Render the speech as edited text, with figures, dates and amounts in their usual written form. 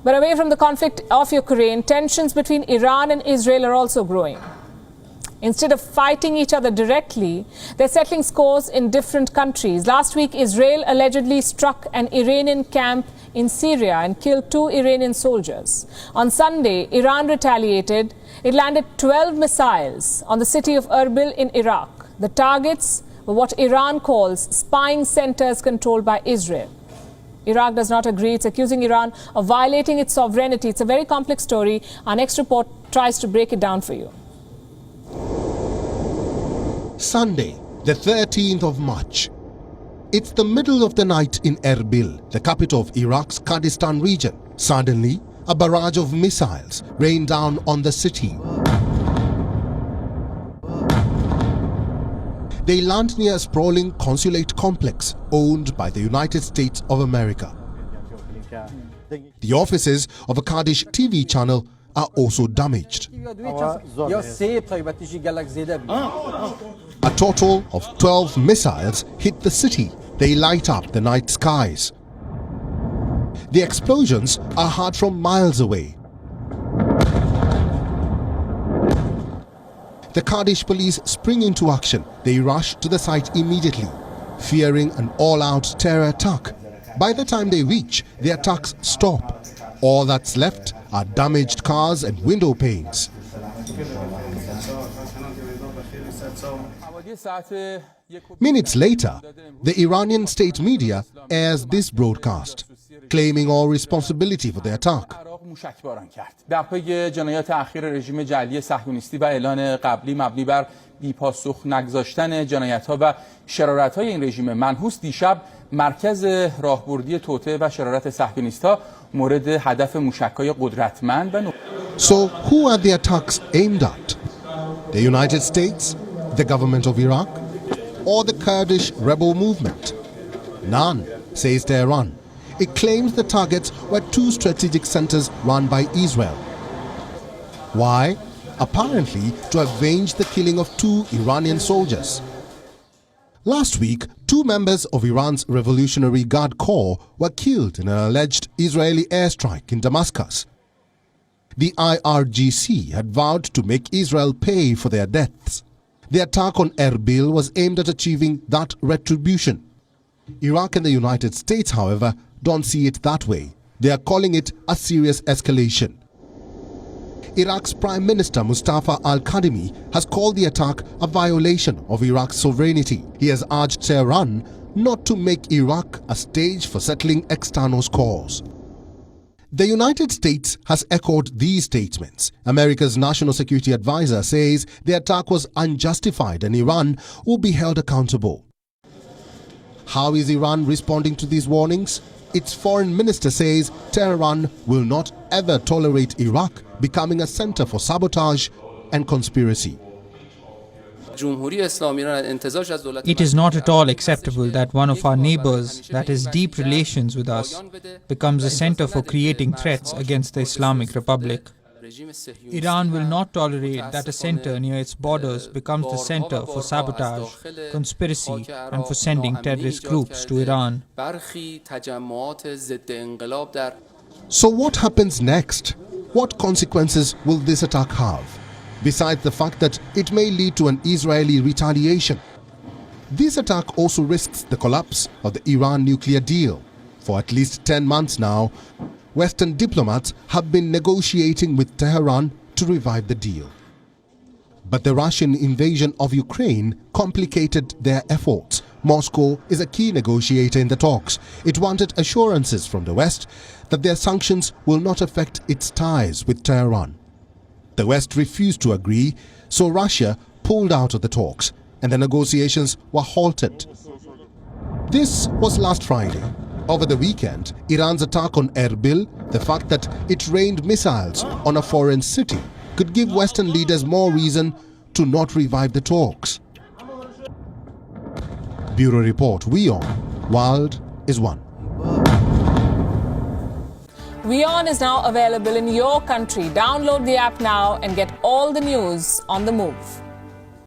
But away from the conflict of Ukraine, tensions between Iran and Israel are also growing. Instead of fighting each other directly, they're settling scores in different countries. Last week, Israel allegedly struck an Iranian camp in Syria and killed 2 Iranian soldiers. On Sunday, Iran retaliated. It landed 12 missiles on the city of Erbil in Iraq. The targets were what Iran calls spying centers controlled by Israel. Iraq does not agree. It's accusing Iran of violating its sovereignty. It's a very complex story. Our next report tries to break it down for you. Sunday, the 13th of March. It's the middle of the night in Erbil, the capital of Iraq's Kurdistan region. Suddenly, a barrage of missiles rained down on the city. They land near a sprawling consulate complex owned by the United States of America. The offices of a Kurdish TV channel are also damaged. A total of 12 missiles hit the city. They light up the night skies. The explosions are heard from miles away. The Kurdish police spring into action. They rush to the site immediately, fearing an all-out terror attack. By the time they reach, the attacks stop. All that's left are damaged cars and window panes. Minutes later, the Iranian state media airs this broadcast, claiming all responsibility for the attack. در پی جنایات اخیر رژیم جعلی صهیونیستی و اعلان قبلی مبنی بر بی‌پاسخ نگذاشتن جنایت‌ها و شرارت‌های این رژیم منحوس، دیشب مرکز راهبردی توطئه و شرارت صهیونیست‌ها مورد هدف موشک‌های قدرتمند و So who are the attacks aimed at? The United States, the government of Iraq, or the Kurdish rebel movement? None, says Tehran. It claims the targets were 2 strategic centers run by Israel. Why? Apparently to avenge the killing of 2 Iranian soldiers. Last week, 2 members of Iran's Revolutionary Guard Corps were killed in an alleged Israeli airstrike in Damascus. The IRGC had vowed to make Israel pay for their deaths. The attack on Erbil was aimed at achieving that retribution. Iraq and the United States, however, don't see it that way. They are calling it a serious escalation. Iraq's Prime Minister Mustafa al-Kadhimi has called the attack a violation of Iraq's sovereignty. He has urged Tehran not to make Iraq a stage for settling external scores. The United States has echoed these statements. America's National Security Advisor says the attack was unjustified and Iran will be held accountable. How is Iran responding to these warnings? Its foreign minister says Tehran will not ever tolerate Iraq becoming a center for sabotage and conspiracy. It is not at all acceptable that one of our neighbors that has deep relations with us becomes a center for creating threats against the Islamic Republic. Iran will not tolerate that a center near its borders becomes the center for sabotage, conspiracy, and for sending terrorist groups to Iran. So what happens next? What consequences will this attack have, besides the fact that it may lead to an Israeli retaliation? This attack also risks the collapse of the Iran nuclear deal. For at least 10 months now, Western diplomats have been negotiating with Tehran to revive the deal. But the Russian invasion of Ukraine complicated their efforts. Moscow is a key negotiator in the talks. It wanted assurances from the West that their sanctions will not affect its ties with Tehran. The West refused to agree, so Russia pulled out of the talks and the negotiations were halted. This was last Friday. Over the weekend, Iran's attack on Erbil, the fact that it rained missiles on a foreign city, could give Western leaders more reason to not revive the talks. Bureau Report, WION, World is One. WION is now available in your country. Download the app now and get all the news on the move.